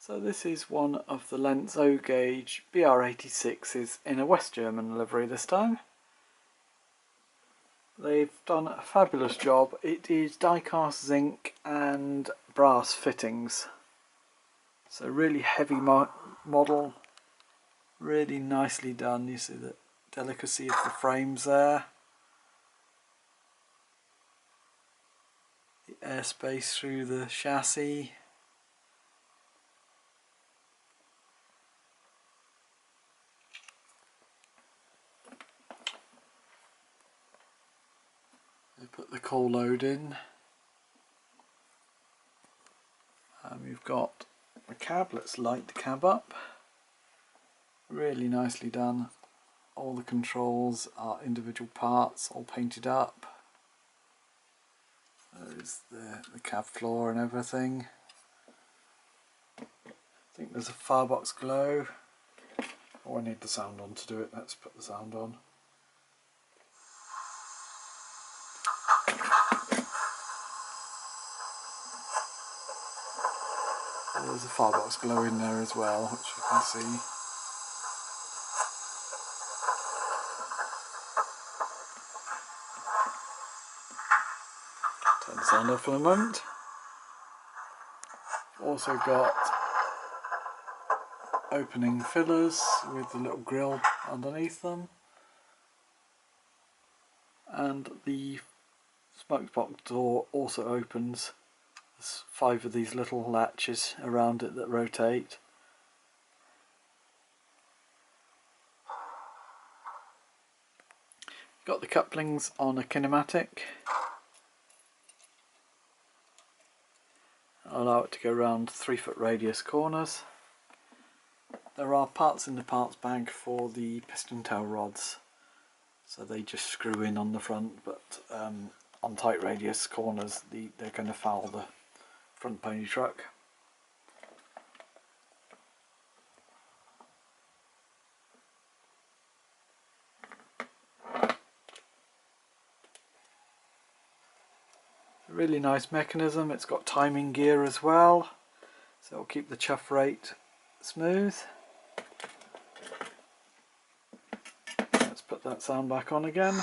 So this is one of the Lenz gauge Br86s in a West German livery this time. They've done a fabulous job. It is die-cast zinc and brass fittings. So really heavy model, really nicely done. You see the delicacy of the frames there. The airspace through the chassis. They put the coal load in. You've got the cab. Let's light the cab up. Really nicely done. All the controls are individual parts, all painted up. There's the cab floor and everything. I think there's a firebox glow. Oh, I need the sound on to do it. Let's put the sound on. There's a firebox glow in there as well, which you can see. Turn the sound off for a moment. Also got opening fillers with the little grill underneath them, and the smoke box door also opens. There's 5 of these little latches around it that rotate. Got the couplings on a kinematic. Allow it to go around 3-foot radius corners. There are parts in the parts bag for the piston tail rods, so they just screw in on the front, but on tight radius corners they're going to foul the front pony truck. A really nice mechanism. It's got timing gear as well, so it'll keep the chuff rate smooth. Let's put that sound back on again.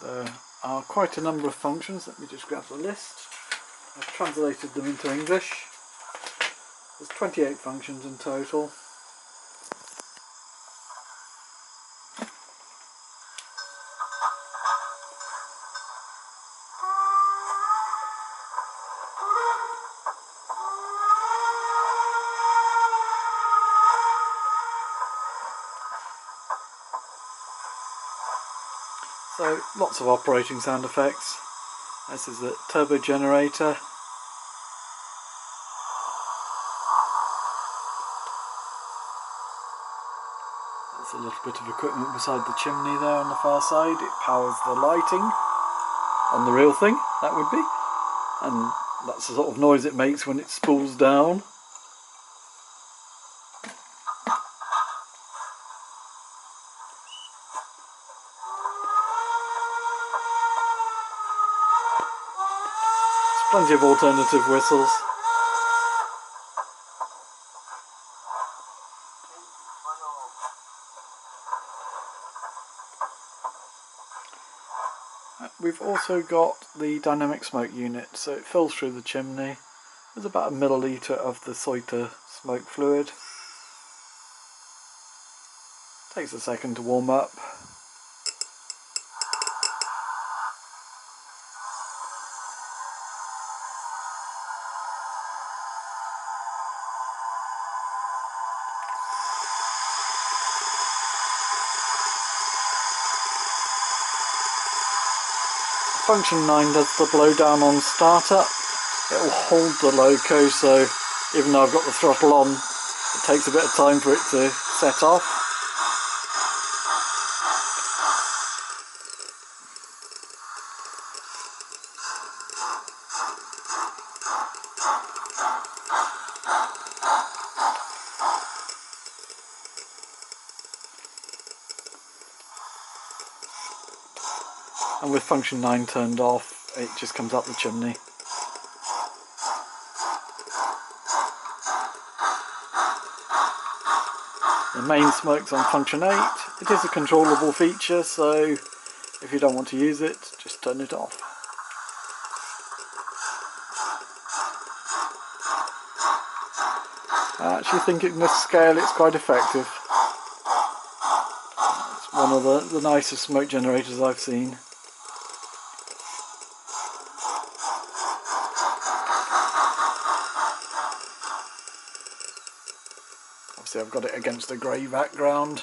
There are quite a number of functions. Let me just grab the list. I've translated them into English. There's 28 functions in total. So lots of operating sound effects. This is the turbo generator. There's a little bit of equipment beside the chimney there on the far side. It powers the lighting on the real thing, that would be. And that's the sort of noise it makes when it spools down. Plenty of alternative whistles. We've also got the dynamic smoke unit, so it fills through the chimney. There's about a milliliter of the Soiter smoke fluid. Takes a second to warm up. function 9 does the blow down on startup. It will hold the loco, so even though I've got the throttle on, it takes a bit of time for it to set off. And with function 9 turned off, it just comes up the chimney. The main smoke's on function 8. It is a controllable feature, so if you don't want to use it, just turn it off. I actually think in this scale it's quite effective. It's one of the nicest smoke generators I've seen. Obviously I've got it against a grey background.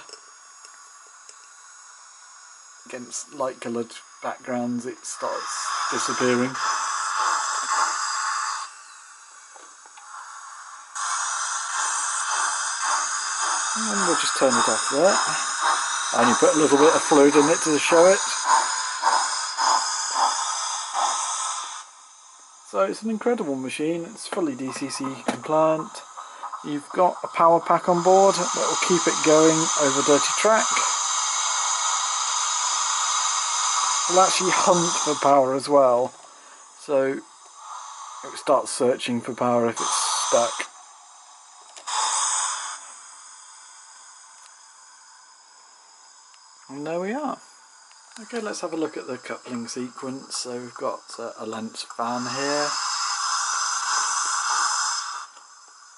Against light coloured backgrounds it starts disappearing. And we'll just turn it off there. I only put a little bit of fluid in it to show it. So it's an incredible machine, it's fully DCC compliant. You've got a power pack on board that will keep it going over dirty track. It'll actually hunt for power as well, so it starts searching for power if it's stuck. And there we are. Okay, let's have a look at the coupling sequence. So we've got a Lenz fan here.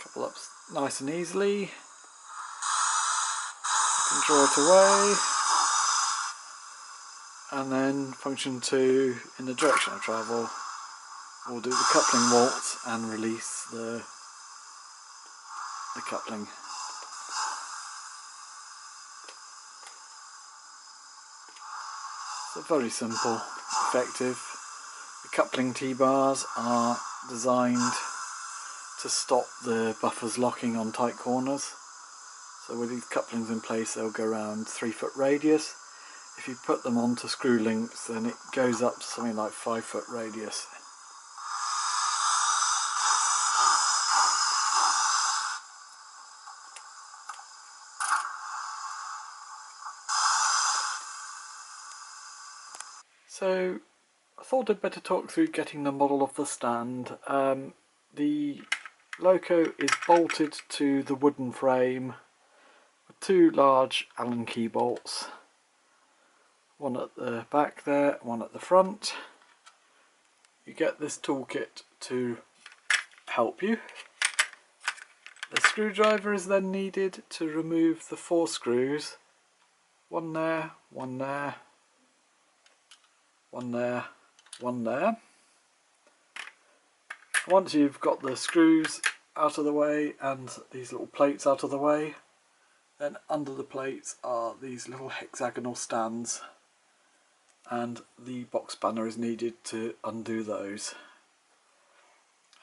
Couple up nice and easily. You can draw it away. And then function 2 in the direction of travel. We'll do the coupling waltz and release the coupling. So very simple, effective. The coupling T-bars are designed to stop the buffers locking on tight corners. So with these couplings in place they'll go around 3 foot radius. If you put them onto screw links then it goes up to something like 5 foot radius. So I thought I'd better talk through getting the model off the stand. The loco is bolted to the wooden frame with 2 large Allen key bolts. One at the back there, one at the front. You get this toolkit to help you. The screwdriver is then needed to remove the 4 screws. One there, one there, one there, one there. Once you've got the screws out of the way and these little plates out of the way, then under the plates are these little hexagonal stands, and the box spanner is needed to undo those.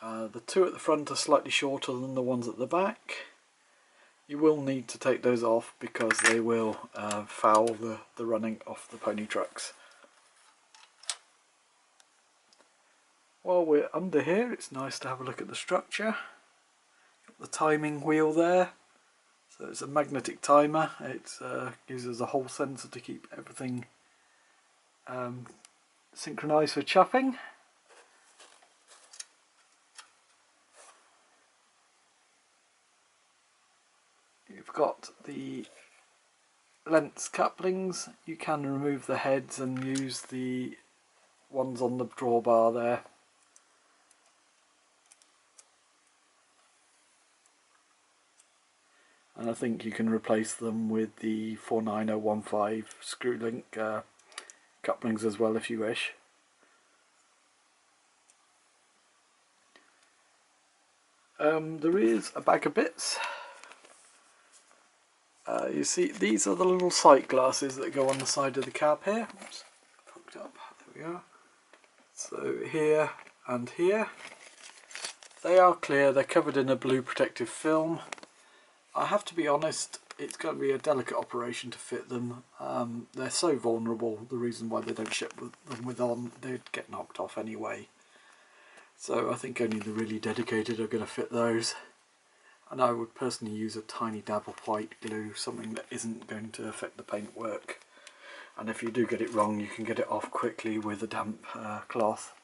The 2 at the front are slightly shorter than the ones at the back. You will need to take those off because they will foul the running off the pony trucks. While we're under here, it's nice to have a look at the structure. Got the timing wheel there, so it's a magnetic timer. It uses a Hall sensor to keep everything synchronised for chuffing. You've got the Lenz couplings. You can remove the heads and use the ones on the drawbar there. And I think you can replace them with the 49015 screw link couplings as well if you wish. There is a bag of bits. You see, these are the little sight glasses that go on the side of the cab here. Oops, hooked up. There we are. So here and here, they are clear, they're covered in a blue protective film. I have to be honest, it's going to be a delicate operation to fit them. They're so vulnerable, the reason why they don't ship them with on, they'd get knocked off anyway. So I think only the really dedicated are going to fit those. And I would personally use a tiny dab of white glue, something that isn't going to affect the paintwork. And if you do get it wrong, you can get it off quickly with a damp cloth.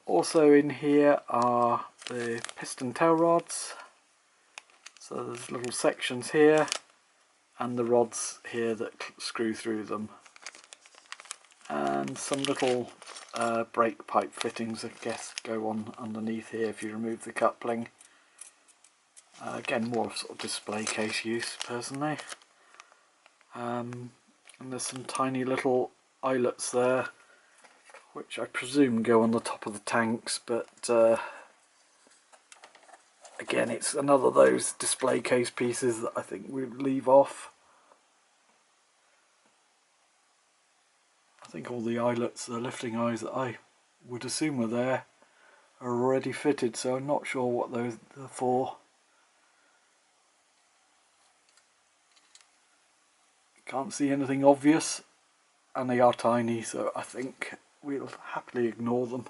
Also in here are the piston tail rods. So there's little sections here and the rods here that screw through them. And some little brake pipe fittings, I guess, go on underneath here if you remove the coupling. Again, more sort of display case use personally. And there's some tiny little eyelets there, which I presume go on the top of the tanks, but again, it's another of those display case pieces that I think we'd leave off. I think all the eyelets, the lifting eyes that I would assume were there, are already fitted, so I'm not sure what those are for. Can't see anything obvious, and they are tiny, so I think we'll happily ignore them.